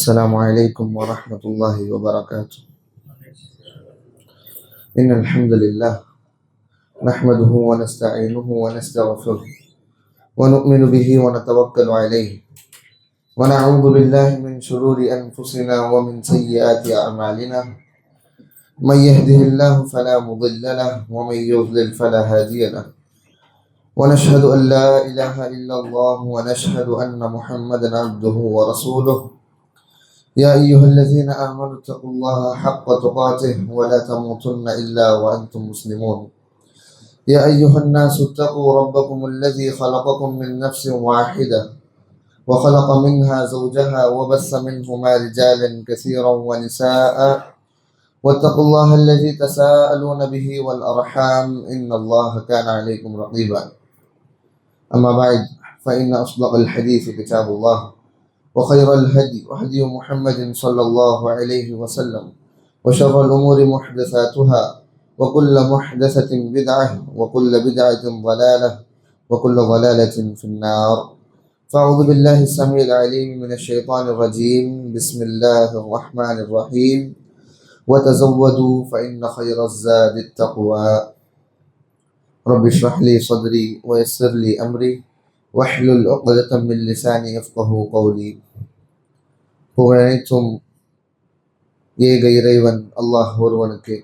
السلام عليكم ورحمة الله وبركاته. إن الحمد لله نحمده ونستعينه ونستغفره ونؤمن به ونتوكل عليه ونعوذ بالله من شرور أنفسنا ومن سيئات أعمالنا. من يهده الله فلا مضل له ومن يضلل فلا هادي له. ونشهد أن لا إله إلا الله ونشهد أن محمدا عبده ورسوله. يا أيها الذين آمنوا اتقوا الله حق تقاته ولا تموتن إلا وأنتم مسلمون. يا أيها الناس اتقوا ربكم الذي خلقكم من نفس واحدة وخلق منها زوجها وبث منهما رجالا كثيرا ونساء واتقوا الله الذي تساءلون به والأرحام إن الله كان عليكم رقيبا. أما بعد فإن أصدق الحديث كتاب الله وخير الهدي وهدي محمد صلى الله عليه وسلم وشر الأمور محدثاتها وكل محدثة بدعة وكل بدعة ضلالة وكل ضلالة في النار. فأعوذ بالله السميع العليم من الشيطان الرجيم. بسم الله الرحمن الرحيم. وتزودوا فإن خير الزاد التقوى. رب اشرح لي صدري ويسر لي أمري واحلل عقدة من لساني يفقهوا قولي. புகழனைத்தும் ஏக இறைவன் அல்லாஹ் ஒருவனுக்கு.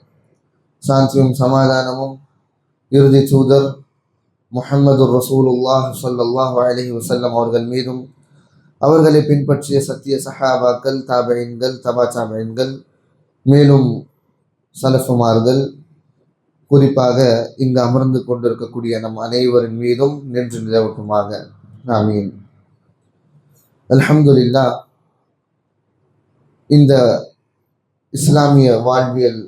சாந்தியும் சமாதானமும் இறுதி தூதர் முஹம்மது ரசூலுல்லாஹ் ஸல்லல்லாஹு அலைஹி வஸல்லம் அவர்கள் மீதும் அவர்களை பின்பற்றிய சத்திய சஹாபாக்கள், தாபீன்கள், தபா தாபீன்கள், மேலும் சலஃபுமார்கள், குறிப்பாக இங்கு அமர்ந்து கொண்டிருக்கக்கூடிய நம் அனைவரின் மீதும் நின்று நிலவட்டுமாக. ஆமீன். அல்ஹம்துலில்லாஹ். இந்த இஸ்லாமிய வாழ்வியல்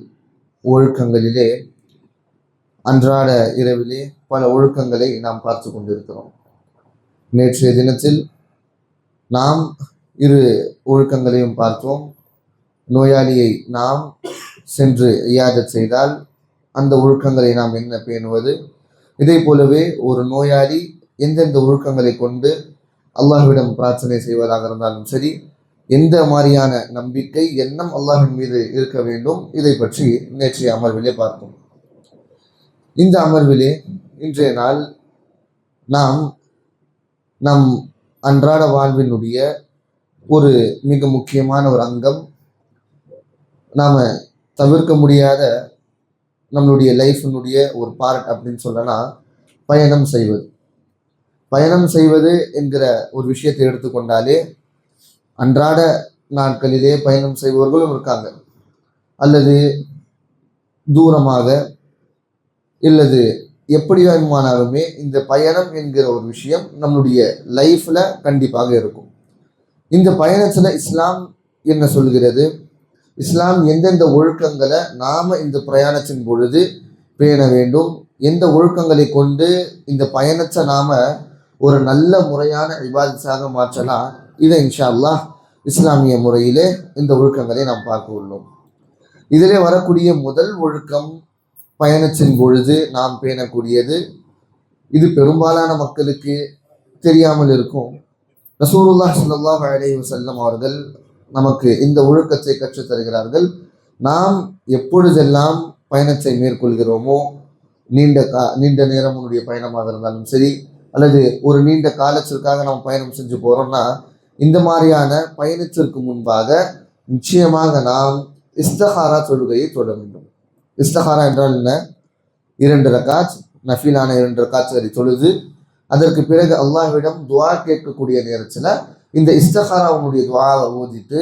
ஒழுக்கங்களிலே அன்றாட இரவிலே பல ஒழுக்கங்களை நாம் பார்த்து கொண்டிருக்கிறோம். நேற்றைய தினத்தில் நாம் இரு ஒழுக்கங்களையும் பார்த்தோம். நோயாளியை நாம் சென்று இயாதத் செய்தால் அந்த ஒழுக்கங்களை நாம் என்ன பேணுவது, இதே போலவே ஒரு நோயாளி எந்தெந்த ஒழுக்கங்களை கொண்டு அல்லாஹ்விடம் பிரார்த்தனை செய்வதாக இருந்தாலும் சரி, எந்த மாதிரியான நம்பிக்கை எண்ணம் அல்லாஹ்வின் மீது இருக்க வேண்டும், இதை பற்றி நேற்றைய அமர்விலே பார்த்தோம். இந்த அமர்விலே இன்றைய நாள் நாம் நம் அன்றாட வாழ்வினுடைய ஒரு மிக முக்கியமான ஒரு அங்கம், நாம் தவிர்க்க முடியாத நம்மளுடைய லைஃபினுடைய ஒரு பார்ட் அப்படின்னு சொல்லலாம், பயணம் செய்வது. பயணம் செய்வது என்கிற ஒரு விஷயத்தை எடுத்துக்கொண்டாலே அன்றாட நாட்களிலே பயணம் செய்பவர்களும் இருக்காங்க, அல்லது தூரமாக இல்லது எப்படி வேணுமானாலுமே இந்த பயணம் என்கிற ஒரு விஷயம் நம்மளுடைய லைஃப்ல கண்டிப்பாக இருக்கும். இந்த பயணத்துல இஸ்லாம் என்ன சொல்கிறது, இஸ்லாம் எந்தெந்த ஒழுக்கங்களை நாம இந்த பிரயாணத்தின் பொழுது பேண வேண்டும், எந்த ஒழுக்கங்களை கொண்டு இந்த பயணத்தை நாம ஒரு நல்ல முறையான இபாதத்தாக மாற்றலாம், இதை இன்ஷா அல்லாஹ் இஸ்லாமிய முறையிலே இந்த ஒழுக்கங்களை நாம் பார்க்க உள்ளோம். இதிலே வரக்கூடிய முதல் ஒழுக்கம் பயணத்தின் பொழுது நாம் பேணக்கூடியது. இது பெரும்பாலான மக்களுக்கு தெரியாமல் இருக்கும். ரசூலுல்லாஹ் ஸல்லல்லாஹு அலைஹி வஸல்லம் அவர்கள் நமக்கு இந்த ஒழுக்கத்தை கற்றுத் தருகிறார்கள். நாம் எப்பொழுதெல்லாம் பயணத்தை மேற்கொள்கிறோமோ, நீண்ட நேரமுடைய பயணமாக இருந்தாலும் சரி, அல்லது ஒரு நீண்ட காலத்திற்காக நாம் பயணம் செஞ்சு போகிறோம்னா, இந்த மாதிரியான பயணத்திற்கு முன்பாக நிச்சயமாக நாம் இஸ்திகாரா தொழுகையை தொழ வேண்டும். இஸ்திகாரா என்றால் என்ன? 2 ரக்காத், நஃபிலான 2 ரக்காத் சரி தொழுது, அதற்கு பிறகு அல்லாஹ்விடம் துஆ கேட்கக்கூடிய நேரத்தில் இந்த இஸ்திகாராவுடைய துஆவை ஓதிட்டு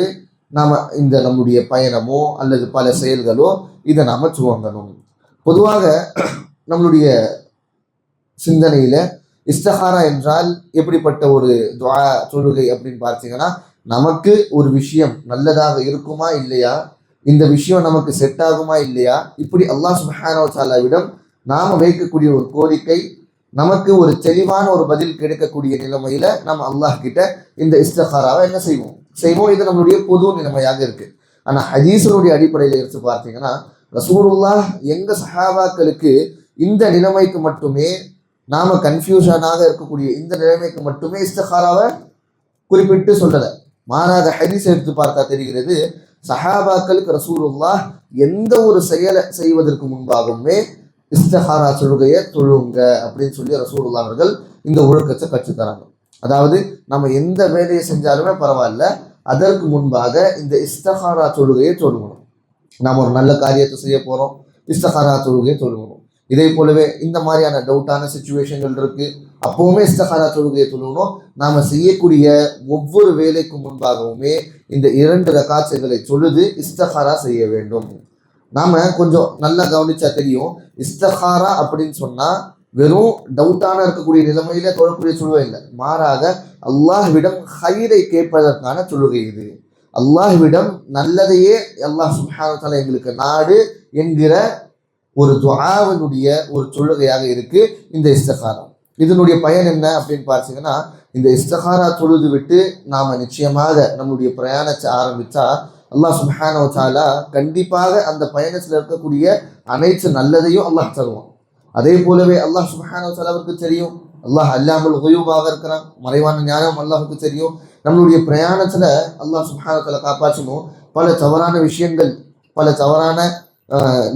நாம் இந்த நம்முடைய பயணமோ அல்லது பல செயல்களோ இதை நாம் துவங்கணும். பொதுவாக நம்மளுடைய சிந்தனையில் இஸ்திகாரா என்றால் எப்படிப்பட்ட ஒரு துஆ தொழுகை அப்படின்னு பார்த்தீங்கன்னா, நமக்கு ஒரு விஷயம் நல்லதாக இருக்குமா இல்லையா, இந்த விஷயம் நமக்கு செட் ஆகுமா இல்லையா, இப்படி அல்லாஹ் சுப்ஹானஹு வ தஆலாவிடம் நாம் வைக்கக்கூடிய ஒரு கோரிக்கை, நமக்கு ஒரு தெளிவான ஒரு பதில் கிடைக்கக்கூடிய நிலைமையில நம்ம அல்லாஹ் கிட்ட இந்த இஸ்திகாராவை என்ன செய்வோம். இது நம்மளுடைய பொது நிலைமையாக இருக்கு. ஆனால் ஹதீஸினுடைய அடிப்படையில் எடுத்து பார்த்தீங்கன்னா, ரசூலுல்லாஹ் எங்க சஹாபாக்களுக்கு இந்த நிலைமைக்கு மட்டுமே, நாம கன்ஃபியூஷனாக இருக்கக்கூடிய இந்த நிலைமைக்கு மட்டுமே இஸ்திகாராவை குறிப்பிட்டு சொல்லலை. மாறாக ஹதீஸ் எடுத்து பார்த்தா தெரிகிறது, சஹாபாக்களுக்கு ரசூலுல்லாஹ் எந்த ஒரு செயலை செய்வதற்கு முன்பாகவுமே இஸ்திகாரா தொழுகையை தொழுங்க அப்படின்னு சொல்லி ரசூலுல்லாஹ் அவர்கள் இந்த ஒழுக்கத்தை கற்றுத்தராங்க. அதாவது நம்ம எந்த வேலையை செஞ்சாலுமே பரவாயில்ல, அதற்கு முன்பாக இந்த இஸ்திகாரா தொழுகையை தொழுகணும். நாம் ஒரு நல்ல காரியத்தை செய்ய போகிறோம், இஸ்திகாரா தொழுகையை தொழுகணும். இதே போலவே இந்த மாதிரியான டவுட்டான சுச்சுவேஷன்கள் இருக்கு, அப்பவுமே இஸ்திகாரா தொழுகையை தொழுகணும். நாம் செய்யக்கூடிய ஒவ்வொரு வேலைக்கும் முன்பாகவுமே இந்த 2 ரக்காத்துகளை தொழுது இஸ்திகாரா செய்ய வேண்டும். நாம கொஞ்சம் நல்லா கவனிச்சா தெரியும், இஸ்திகாரா அப்படின்னு சொன்னா வெறும் டவுட்டான இருக்கக்கூடிய நிலைமையில தொழக்கூடிய தொழுகை இல்லை, மாறாக அல்லாஹ்விடம் ஹைரை கேட்பதற்கான தொழுகை இது. அல்லாஹ்விடம் நல்லதையே அல்லாஹ் சுப்ஹானஹு வ தஆலா எங்களுக்கு நாடு என்கிற ஒரு துஆவினுடைய ஒரு தொழுகையாக இருக்கு இந்த இஸ்திகாரா. இதனுடைய பயன் என்ன அப்படின்னு பார்த்தீங்கன்னா, இந்த இஸ்திகாரா தொழுது விட்டு நாம நிச்சயமாக நம்முடைய பிரயாணத்தை ஆரம்பித்தா அல்லாஹ் சுப்ஹானஹு வ தஆலா கண்டிப்பாக அந்த பயணத்தில் இருக்கக்கூடிய அனைத்து நல்லதையும் அல்லாஹ் தருவான். அதே போலவே அல்லாஹ் சுப்ஹானஹு வ தஆலாவுக்கு தெரியும், அல்லாஹ் அல்லாமுல் குயூபாக இருக்கிறான், மறைவான ஞானம் அல்லாஹுக்கு தெரியும். நம்மளுடைய பிரயாணத்தில் அல்லாஹ் சுப்ஹானஹு வ தஆலா காப்பாற்றணும். பல தவறான விஷயங்கள், பல தவறான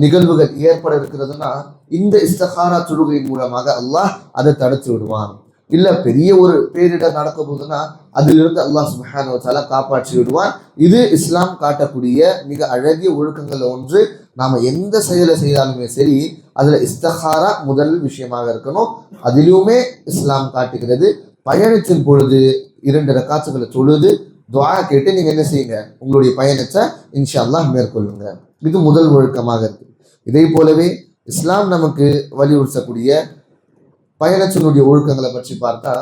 நிகழ்வுகள் ஏற்பட இருக்கிறதுனா இந்த இஸ்திகாரா தொழுகையின் மூலமாக அல்லாஹ் அதை தடுத்து விடுவான். இல்லை பெரிய ஒரு பேரிடர் நடக்க போகுதுன்னா அதிலிருந்து அல்லாஹ் சுப்ஹானஹு வ தஆலா காப்பாற்றி விடுவான். இது இஸ்லாம் காட்டக்கூடிய மிக அழகிய ஒழுக்கங்கள் ஒன்று. நாம் எந்த செயலை செய்தாலுமே சரி அதில் இஸ்திகாரா முதல் விஷயமாக இருக்கணும். அதிலுமே இஸ்லாம் காட்டுகிறது, பயணத்தின் பொழுது 2 ரக்காத்துகளை தொழுது துஆ கேட்டு நீங்கள் என்ன செய்யுங்க, உங்களுடைய பயணத்தை இன்ஷா அல்லாஹ் மேற்கொள்ளுங்க. இது முதல் ஒழுக்கமாக இருக்கு. இதே போலவே இஸ்லாம் நமக்கு வலியுறுத்தக்கூடிய பயணத்தினுடைய ஒழுக்கங்களை பற்றி பார்த்தா,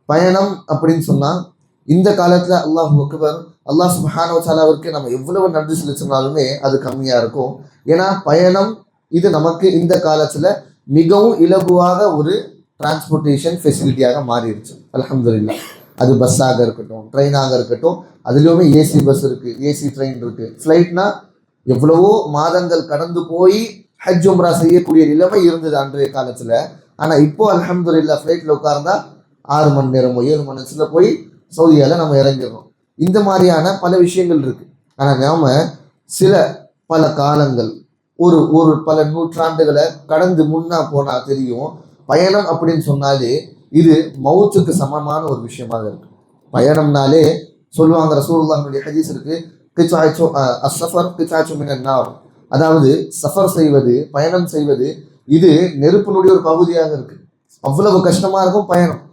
பயணம் அப்படின்னு சொன்னால் இந்த காலத்தில் அல்லாஹ் அக்பர், அல்லாஹ் சுப்ஹானஹு வ தஆலாவிற்கு நம்ம எவ்வளவு நன்றி செலுத்தினாலுமே அது கம்மியாக இருக்கும். ஏன்னா பயணம் இது நமக்கு இந்த காலத்தில் மிகவும் இலகுவாக ஒரு டிரான்ஸ்போர்ட்டேஷன் ஃபெசிலிட்டியாக மாறிடுச்சு. அல்ஹம்துலில்லாஹ். அது பஸ்ஸாக இருக்கட்டும், ட்ரெயினாக இருக்கட்டும், அதுலேயுமே ஏசி பஸ் இருக்குது, ஏசி ட்ரெயின் இருக்குது. ஃப்ளைட்னா எவ்வளவோ மாதங்கள் கடந்து போய் ஹஜ் உம்ரா செய்யக்கூடிய நிலைமை இருந்தது அன்றைய காலத்தில். ஆனால் இப்போ அல்ஹம்துலில்லாஹ் ஃப்ளைட்டில் உட்கார்ந்தா 6 மணி நேரமோ 7 மணி நேரத்தில் போய் சவுதியால் நம்ம இறங்கிடுறோம். இந்த மாதிரியான பல விஷயங்கள் இருக்குது. ஆனால் நாம் சில பல காலங்கள் ஒரு பல நூற்றாண்டுகளை கடந்து முன்னா போனால் தெரியும், பயணம் அப்படின்னு சொன்னாலே இது மௌத்துக்கு சமமான ஒரு விஷயமாக இருக்கு. பயணம்னாலே சொல்லுவாங்க, ரசூலுல்லாஹ்வுடைய ஹதீஸ் இருக்கு, அஸ்ஸஃபர் கித்ஆத்து மினன் நார். அதாவது சஃபர் செய்வது, பயணம் செய்வது இது நெருப்பினுடைய ஒரு பகுதியாக இருக்கு. அவ்வளவு கஷ்டமா இருக்கும் பயணம்.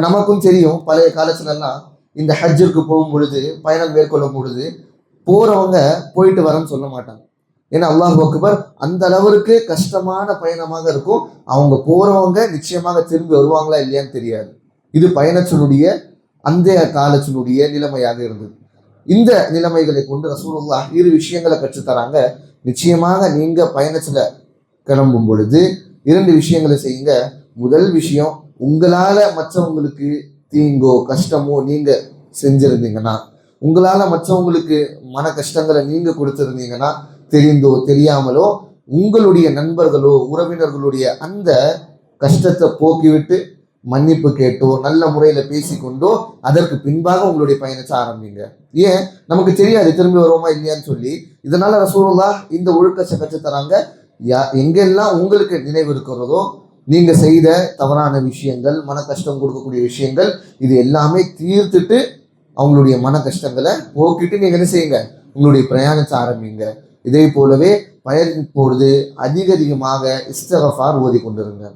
நமக்கும் தெரியும், பழைய காலத்துலலாம் இந்த ஹஜ்ஜிற்கு போகும் பொழுது, பயணம் மேற்கொள்ளும் பொழுது போறவங்க போயிட்டு வரேன்னு சொல்ல மாட்டாங்க. ஏன்னா அல்லாஹ் அக்பர், அந்த அளவிற்கு கஷ்டமான பயணமாக இருக்கும். அவங்க போறவங்க நிச்சயமாக திரும்பி வருவாங்களா இல்லையான்னு தெரியாது. இது பயணத்தினுடைய அந்த காலத்தினுடைய நிலைமையாக இருந்தது. இந்த நிலைமைகளை கொண்டு ரசூலுல்லாஹ் 2 விஷயங்களை கற்றுத்தராங்க. நிச்சயமாக நீங்க பயணத்துல கிளம்பும் பொழுது 2 விஷயங்களை செய்யுங்க. முதல் விஷயம், உங்களால மற்றவங்களுக்கு தீங்கோ கஷ்டமோ நீங்க செஞ்சிருந்தீங்கன்னா, உங்களால மற்றவங்களுக்கு மன கஷ்டங்களை நீங்க கொடுத்திருந்தீங்கன்னா, தெரிந்தோ தெரியாமலோ உங்களுடைய நண்பர்களோ உறவினர்களுடைய அந்த கஷ்டத்தை போக்கிவிட்டு மன்னிப்பு கேட்டோ நல்ல முறையில் பேசிக்கொண்டோ அதற்கு பின்பாக உங்களுடைய பயணத்தை ஆரம்பிங்க. ஏன், நமக்கு தெரியாது திரும்பி வருவோமா இல்லையான்னு சொல்லி. இதனால ரசூலுல்லாஹ் இந்த ஒழுக்கத்தை கற்றுத்தராங்க. எங்கெல்லாம் உங்களுக்கு நினைவு இருக்கிறதோ, நீங்க செய்த தவறான விஷயங்கள், மன கஷ்டம் கொடுக்கக்கூடிய விஷயங்கள், இது எல்லாமே தீர்த்துட்டு அவங்களுடைய மன கஷ்டங்களை போக்கிட்டு நீங்க என்ன செய்யுங்க, உங்களுடைய பிரயாணத்தை ஆரம்பிங்க. இதே போலவே பயணின் பொழுது அதிகமாக இஸ்திக்ஃபார் ஓதி கொண்டிருங்க.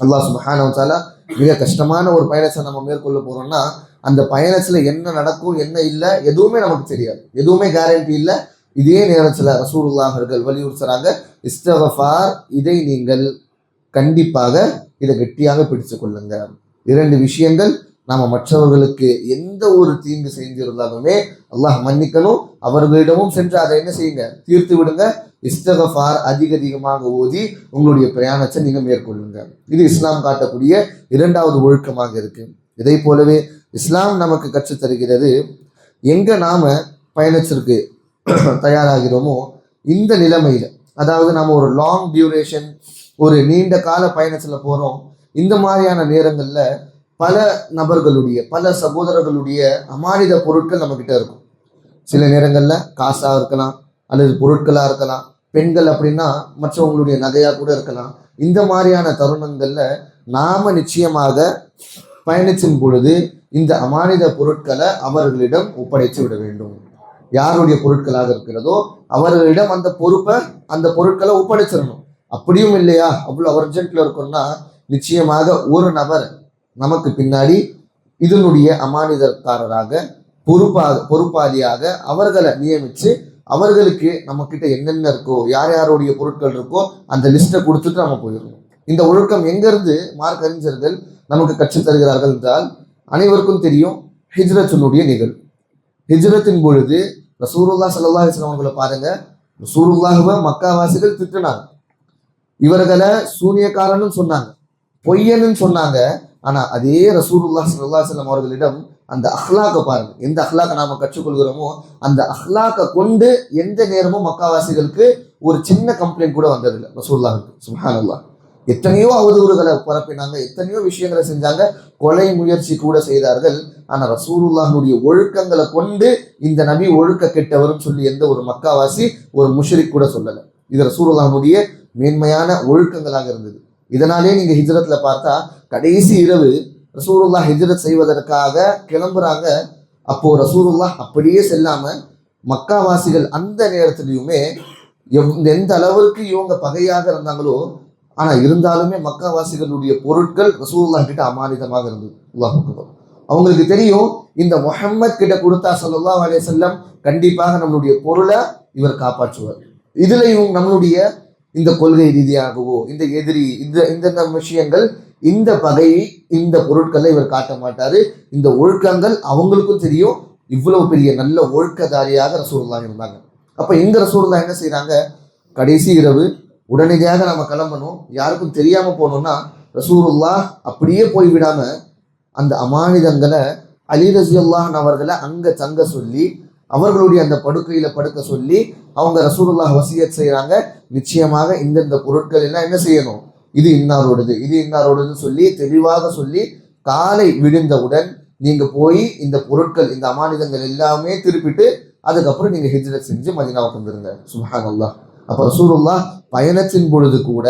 அல்லாஹ் சுப்ஹானஹு வ தஆலா மிக கஷ்டமான ஒரு பயணத்தை நம்ம மேற்கொள்ள போறோம்னா, அந்த பயணத்துல என்ன நடக்கும் என்ன இல்லை எதுவுமே நமக்கு தெரியாது, எதுவுமே கேரண்டி இல்லை. இதே நேரத்தில் ரசூலுல்லாஹ் அவர்கள் வலியுறுத்துறாங்க, இஸ்திக்ஃபார் இதை நீங்கள் கண்டிப்பாக இதை கெட்டியாக பிடிச்சு கொள்ளுங்க. 2 விஷயங்கள், நாம மற்றவர்களுக்கு எந்த ஒரு தீங்கு செஞ்சிருந்தாலுமே அல்லாஹ் மன்னிக்கணும், அவர்களிடமும் சென்று அதை என்ன செய்யுங்க, தீர்த்து விடுங்க. இஸ்திக்ஃபார் அதிகமாக ஓதி உங்களுடைய பிரயாணத்தை நீங்க மேற்கொள்ளுங்க. இது இஸ்லாம் காட்டக்கூடிய 2வது ஒழுக்கமாக இருக்கு. இதை போலவே இஸ்லாம் நமக்கு கற்றுத்தருகிறது, எங்க நாம பயணத்திற்கு தயாராகிறோமோ இந்த நிலைமையில, அதாவது நம்ம ஒரு லாங் டியூரேஷன் ஒரு நீண்ட கால பயணத்துல போறோம், இந்த மாதிரியான நேரங்கள்ல பல நபர்களுடைய பல சகோதரர்களுடைய அமானித பொருட்கள் நம்மக்கிட்ட இருக்கும். சில நேரங்களில் காசாக இருக்கலாம், அல்லது பொருட்களாக இருக்கலாம், பெண்கள் அப்படின்னா மற்றவங்களுடைய நகையாக கூட இருக்கலாம். இந்த மாதிரியான தருணங்களில் நாம நிச்சயமாக பயணிச்சின் பொழுது இந்த அமானித பொருட்களை அவர்களிடம் ஒப்படைத்து விட வேண்டும். யாருடைய பொருட்களாக இருக்கிறதோ அவர்களிடம் அந்த பொருட்களை ஒப்படைச்சிடணும். அப்படியும் இல்லையா, அவ்வளோ அர்ஜென்ட்ல இருக்கணும்னா நிச்சயமாக ஒரு நபர் நமக்கு பின்னாடி இதனுடைய அமானிதக்காரராக பொறுப்பாளியாக அவர்களை நியமித்து அவர்களுக்கு நம்ம கிட்ட என்னென்ன இருக்கோ, யார் யாருடைய பொருட்கள் இருக்கோ அந்த லிஸ்ட்டை கொடுத்துட்டு நம்ம போயிடணும். இந்த ஒழுக்கம் எங்கிருந்து மார்க் அறிஞர்கள் நமக்கு கற்றுத் தருகிறார்கள் என்றால், அனைவருக்கும் தெரியும் ஹிஜ்ரத்தினுடைய நிகழ்வு. ஹிஜ்ரத்தின் பொழுது ரசூலுல்லாஹ் ஸல்லல்லாஹு அலைஹி வஸல்லம் அவர்களை பாருங்க, ரசூலுல்லாஹ்வை மக்காவாசிகள் திட்டினாங்க, இவர்களை சூனியக்காரன்னு சொன்னாங்க, பொய்யன்னு சொன்னாங்க. ஆனா அதே ரசூலுல்லாஹ் ஸல்லல்லாஹு அலைஹி வஸல்லம் அவர்களிடம் அந்த அஹ்லாக்கை பாருங்க, எந்த அஹ்லாக்கை நாம கற்றுக்கொள்கிறோமோ அந்த அஹ்லாக்கை கொண்டு எந்த நேரமும் மக்காவாசிகளுக்கு ஒரு சின்ன கம்ப்ளைண்ட் கூட வந்ததில்லை ரசூலுல்லாஹ்க்கு. சுப்ஹானல்லாஹ். எத்தனையோ அவதூறுகளை பரப்பினாங்க, எத்தனையோ விஷயங்களை செஞ்சாங்க, கொலை முயற்சி கூட செய்தார்கள். ஆனா ரசூலுல்லாஹ்வுடைய ஒழுக்கங்களை கொண்டு இந்த நபி ஒழுக்க கெட்டவரும் சொல்லி எந்த ஒரு மக்காவாசி ஒரு முஷ்ரிக் கூட சொல்லலை. இது ரசூலுல்லாஹ்வுடைய மேன்மையான ஒழுக்கங்களாக இருந்தது. இதனாலே நீங்க ஹிஜ்ரத்ல பார்த்தா கடைசி இரவு ரசூலுல்லாஹ் ஹிஜ்ரத் செய்வதற்காக கிளம்புறாங்க. அப்போ ரசூலுல்லாஹ் அப்படியே செல்லாம மக்காவாசிகள் அந்த நேரத்திலையுமே எந்த அளவிற்கு இவங்க பகையாக இருந்தாங்களோ, ஆனா இருந்தாலுமே மக்காவாசிகளுடைய பொருட்கள் ரசூலுல்லாஹ் கிட்ட அமானிதமாக இருந்தது. அல்லாஹ் அக்பர். அவங்களுக்கு தெரியும் இந்த முஹம்மத் கிட்ட கொடுத்தா ஸல்லல்லாஹு அலைஹி வஸல்லம் கண்டிப்பாக நம்மளுடைய பொருளை இவர் காப்பாற்றுவார். இதுலயும் நம்மளுடைய இந்த கொள்கை ரீதியாகவோ இந்த எதிரி இந்த விஷயங்கள், இந்த பகையை இந்த பொருட்களை இவர் காட்ட மாட்டாரு. இந்த ஒழுக்கங்கள் அவங்களுக்கும் தெரியும். இவ்வளவு பெரிய நல்ல ஒழுக்கதாரியாக ரசூலுல்லாஹ் இருந்தாங்க. அப்ப இந்த ரசூலுல்லாஹ் என்ன செய்யறாங்க, கடைசி இரவு உடனடியாக நம்ம கிளம்பணும், யாருக்கும் தெரியாம போனோம்னா ரசூலுல்லாஹ் அப்படியே போய்விடாம அந்த அமானிதங்களை அலி ரஸியல்லாஹு அவர்களை அங்க தங்க சொல்லி அவர்களுடைய அந்த படுக்கையில படுக்க சொல்லி அவங்க ரசூலுல்லாஹ் வசியத் செய்யறாங்க, நிச்சயமாக இந்த பொருட்கள் எல்லாம் என்ன செய்யணும், இது இன்னாரோடது இது இன்னாரோடது சொல்லி தெளிவாக சொல்லி காலை விழுந்தவுடன் நீங்க போய் இந்த பொருட்கள் இந்த அமானிதங்கள் எல்லாமே திருப்பிட்டு அதுக்கப்புறம் நீங்க ஹிஜ்ரத் செஞ்சு மதீனாவுக்கு வந்துருங்க. சுப்ஹானல்லாஹ். அப்ப ரசூலுல்லாஹ் பயணத்தின் பொழுது கூட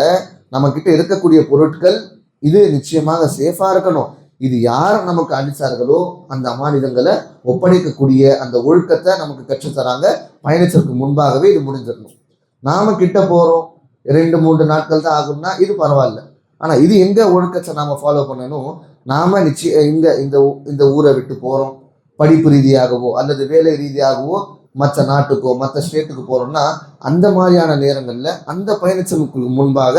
நம்ம கிட்ட இருக்கக்கூடிய பொருட்கள் இது நிச்சயமாக சேஃபா இருக்கணும். இது யார் நமக்கு அளித்தார்களோ அந்த அமானிதங்களை ஒப்படைக்கக்கூடிய அந்த ஒழுக்கத்தை நமக்கு கற்றுத்தராங்க. பயணத்திற்கு முன்பாகவே இது முடிஞ்சிடணும். நாம கிட்ட போறோம் 2-3 நாட்கள் தான் ஆகும்னா இது பரவாயில்ல. ஆனா இது எங்க ஒழுக்கத்தை நாம ஃபாலோ பண்ணணும், நாம நிச்சயம் இந்த ஊரை விட்டு போறோம், படிப்பு ரீதியாகவோ அல்லது வேலை ரீதியாகவோ மற்ற நாட்டுக்கோ மற்ற ஸ்டேட்டுக்கு போறோம்னா அந்த மாதிரியான நேரங்கள்ல அந்த பயணத்திற்கு முன்பாக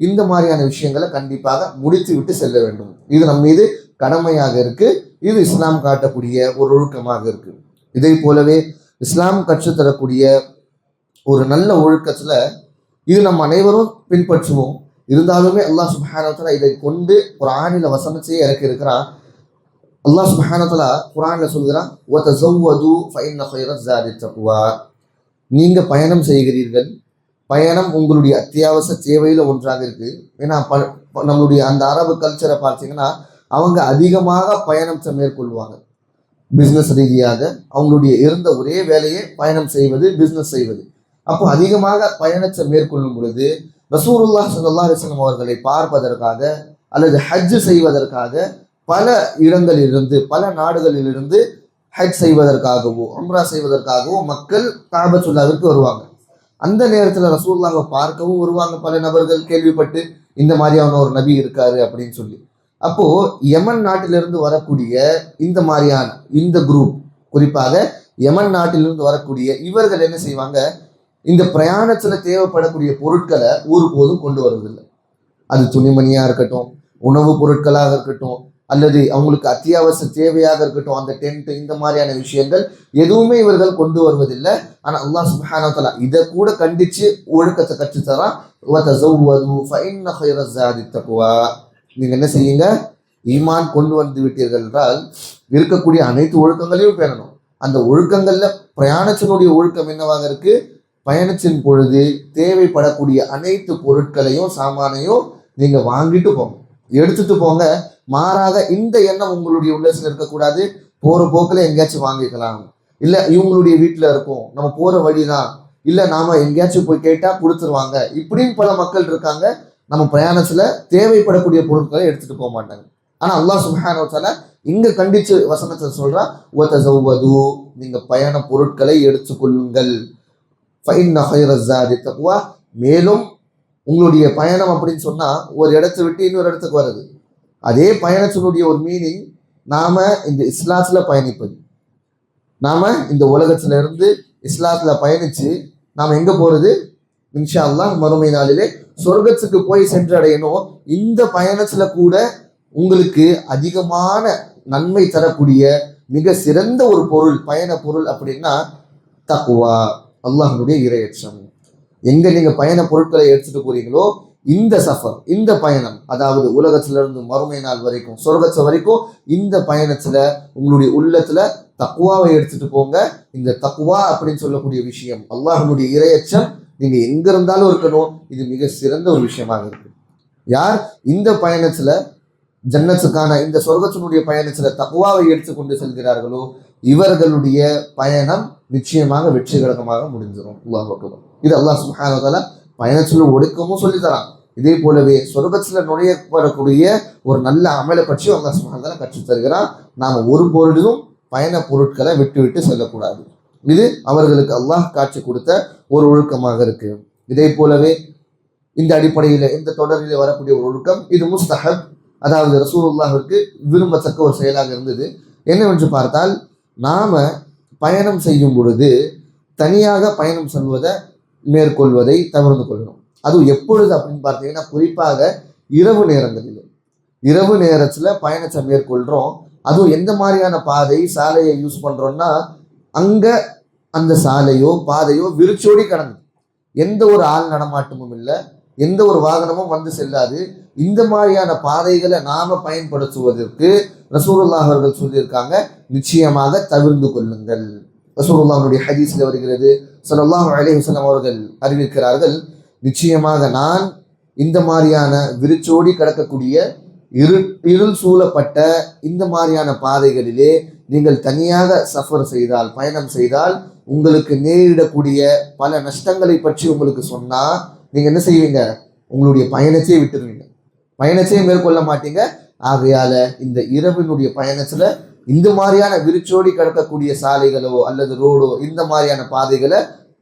இந்த மாதிரியான விஷயங்களை கண்டிப்பாக முடித்து விட்டு செல்ல வேண்டும். இது நம் மீது கடமையாக இருக்கு. இது இஸ்லாம் காட்டக்கூடிய ஒரு ஒழுக்கமாக இருக்கு. இதை போலவே இஸ்லாம் கற்றுத்தரக்கூடிய ஒரு நல்ல ஒழுக்கத்துல இது நம்ம அனைவரும் பின்பற்றுவோம். இருந்தாலுமே அல்லாஹ் சுப்ஹானஹு வ தஆலா இதை கொண்டு குர்ஆனில் வசனத்தையே இறக்கி இருக்கிறான். அல்லாஹ் சுப்ஹானஹு வ தஆலா குர்ஆனில் சொல்கிறான், வதஸவ்வது ஃபஇன்ன கைரஸ் ஸாதி தக்வா. நீங்க பயணம் செய்கிறீர்கள், பயணம் உங்களுடைய அத்தியாவசிய தேவையில ஒன்றாக இருக்கு. ஏன்னா நம்மளுடைய அந்த அரபு கல்ச்சரை பார்த்தீங்கன்னா அவங்க அதிகமாக பயணத்தை மேற்கொள்வாங்க. பிஸ்னஸ் ரீதியாக அவங்களுடைய இருந்த ஒரே வேலையே பயணம் செய்வது, பிஸ்னஸ் செய்வது. அப்போ அதிகமாக பயணத்தை மேற்கொள்ளும் பொழுது ரசூலுல்லாஹ் ஸல்லல்லாஹு அலைஹி வஸல்லம் அவர்களை பார்ப்பதற்காக அல்லது ஹஜ் செய்வதற்காக பல இடங்களிலிருந்து பல நாடுகளிலிருந்து ஹஜ் செய்வதற்காகவோ உம்ரா செய்வதற்காகவோ மக்கள் காபத்துல்லாஹ்விற்கு வருவாங்க. அந்த நேரத்தில் ரசூலுல்லாஹ்வை பார்க்கவும் வருவாங்க பல நபர்கள், கேள்விப்பட்டு இந்த மாதிரியான ஒரு நபி இருக்காரு அப்படின்னு சொல்லி. அப்போ யமன் நாட்டிலிருந்து வரக்கூடிய இந்த மாதிரியான இந்த குரூப், குறிப்பாக யமன் நாட்டிலிருந்து வரக்கூடிய இவர்கள் என்ன செய்வாங்க, இந்த பிரயாணத்துல தேவைப்படக்கூடிய பொருட்களை ஒருபோதும் கொண்டு வருவதில்லை. அது துணிமணியா இருக்கட்டும், உணவு பொருட்களாக இருக்கட்டும், அல்லது அவங்களுக்கு அத்தியாவசிய தேவையாக இருக்கட்டும், அந்த டென்ட் இந்த மாதிரியான விஷயங்கள் எதுவுமே இவர்கள் கொண்டு வருவதில்லை. ஆனா அல்லாஹ் சுப்ஹானஹு வ தஆலா இதை கூட கண்டிச்சு ஒழுக்கத்தை கற்றுத்தரான். வதஸவ்வது ஃபஇன்ன கைரஸ் ஸாதி தக்வா. நீங்க என்ன செய்யுங்க, ஈமான் கொண்டு வந்து விட்டீர்கள் என்றால் இருக்கக்கூடிய அனைத்து ஒழுக்கங்களையும் பேணணும். அந்த ஒழுக்கங்கள்ல பிரயாணத்தினுடைய ஒழுக்கம் என்னவாக இருக்கு, பயணத்தின் பொழுது தேவைப்படக்கூடிய அனைத்து பொருட்களையும் சாமானையும் நீங்க வாங்கிட்டு போங்க, எடுத்துட்டு போங்க. மாறாக இந்த எண்ணம் உங்களுடைய உள்ளத்தில் இருக்கக்கூடாது. போற போக்கில் எங்கேயாச்சும் வாங்கிக்கலாம், இல்லை இவங்களுடைய வீட்டில் இருக்கும், நம்ம போற வழிதான், இல்லை நாம எங்கேயாச்சும் போய் கேட்டா கொடுத்துருவாங்க, இப்படின்னு பல மக்கள் இருக்காங்க. நம்ம பிரயாணத்துல தேவைப்படக்கூடிய பொருட்களை எடுத்துட்டு போக மாட்டாங்க. ஆனா அல்லாஹ் சுப்ஹானஹு வ தஆலா இங்க கண்டிச்சு வசனத்தை சொல்றா, வதஸவ்வது, நீங்க பயண பொருட்களை எடுத்துக்கொள்ளுங்கள், ஃபஇன்ன கைரஸ் ஸாதி தக்வா, மேலும் உங்களுடைய பயணம் அப்படின்னு சொன்னா ஒரு இடத்தை விட்டு இன்னொரு இடத்துக்கு வருது. அதே பயணத்தினுடைய ஒரு மீனிங் நாம இந்த இஸ்லாத்துல பயணிப்பது. நாம இந்த உலகத்துல இருந்து இஸ்லாத்துல பயணிச்சு நாம எங்க போறது? இன்ஷா அல்லாஹ் மறுமை நாளிலே சொர்க்கத்துக்கு போய் சென்றடையணும். இந்த பயணத்துல கூட உங்களுக்கு அதிகமான நன்மை தரக்கூடிய மிக சிறந்த ஒரு பொருள், பயண பொருள் அப்படின்னா தக்வா, அல்லாஹ்வுடைய இறையச்சம். எங்க நீங்க பயண பொருட்களை எடுத்துட்டு போறீங்களோ இந்த சஃபர், இந்த பயணம், அதாவது உலகத்துல இருந்து மறுமை நாள் வரைக்கும் சொர்க்கத்து வரைக்கும், இந்த பயணத்துல உங்களுடைய உள்ளத்துல தக்வாவை எடுத்துட்டு போங்க. இந்த தக்வா அப்படின்னு சொல்லக்கூடிய விஷயம், அல்லாஹ்வுடைய இறையச்சம் நீங்க எங்க இருந்தாலும் இருக்கணும். இது மிக சிறந்த ஒரு விஷயமாக இருக்கு. யார் இந்த பயணத்துல ஜன்னத்துக்கான இந்த சொர்க்கத்தினுடைய பயணத்துல தக்வாவை எடுத்துக்கொண்டு செல்கிறார்களோ இவர்களுடைய பயணம் நிச்சயமாக வெற்றிகரமாக முடிஞ்சிடும். அல்லாஹ் அக்பர். இது அல்லாஹ் சுப்ஹானஹு வ தஆலா பயணத்துல ஒடுக்கமும் சொல்லித்தரான். இதே போலவே சொர்க்கத்துல நுழையப்படக்கூடிய ஒரு நல்ல அமலை பற்றி அல்லாஹ் சுப்ஹானஹு வ தஆலா கற்றுத் தருகிறான். நாம ஒரு பொழுதும் பயண பொருட்களை விட்டு விட்டு செல்லக்கூடாது. இது அவர்களுக்கு அல்லாஹ் காட்சி கொடுத்த ஒரு ஒழுக்கமாக இருக்கு. இதே போலவே இந்த அடிப்படையில் இந்த தொடரில் வரக்கூடிய ஒரு ஒழுக்கம் இது முஸ்தஹப், அதாவது ரசூலுல்லாஹ்விற்கு விரும்பத்தக்க ஒரு செயலாக இருந்தது. என்னவென்று பார்த்தால், நாம பயணம் செய்யும் பொழுது தனியாக பயணம் செல்வதை மேற்கொள்வதை தவிர்த்து கொள்ளணும். அதுவும் எப்பொழுது அப்படின்னு பார்த்தீங்கன்னா, குறிப்பாக இரவு நேரங்களில், இரவு நேரத்தில் பயணத்தை மேற்கொள்கிறோம். அதுவும் எந்த மாதிரியான பாதை சாலையை யூஸ் பண்ணுறோம்னா, அங்கே அந்த சாலையோ பாதையோ விரிச்சோடி கடந்து எந்த ஒரு ஆள் நடமாட்டமும் இல்லை, எந்த ஒரு வாகனமும் வந்து செல்லாது. இந்த மாதிரியான பாதைகளை நாம பயன்படுத்துவதற்கு ரசூலுல்லாஹ் அவர்கள் சொல்லியிருக்காங்க, நிச்சயமாக தவிர்த்து கொள்ளுங்கள். ரசூலுல்லாஹ்வுடைய ஹதீஸ்ல வருகிறது, ஸல்லல்லாஹு அலைஹி வஸல்லம் அவர்கள் அறிவிக்கிறார்கள், நிச்சயமாக நான் இந்த மாதிரியான விரிச்சோடி கிடக்கக்கூடிய இருள் சூழப்பட்ட இந்த மாதிரியான பாதைகளிலே நீங்கள் தனியாக சஃபர் செய்தால், பயணம் செய்தால், உங்களுக்கு நேரிடக்கூடிய பல நஷ்டங்களை பற்றி உங்களுக்கு சொன்னா நீங்க என்ன செய்வீங்க? உங்களுடைய பயணத்தையே விட்டுருவீங்க, பயணத்தையே மேற்கொள்ள மாட்டீங்க. ஆகையால இந்த இரவினுடைய பயணத்துல இந்த மாதிரியான விரிச்சோடி கிடக்கக்கூடிய சாலைகளோ அல்லது ரோடோ இந்த மாதிரியான பாதைகளை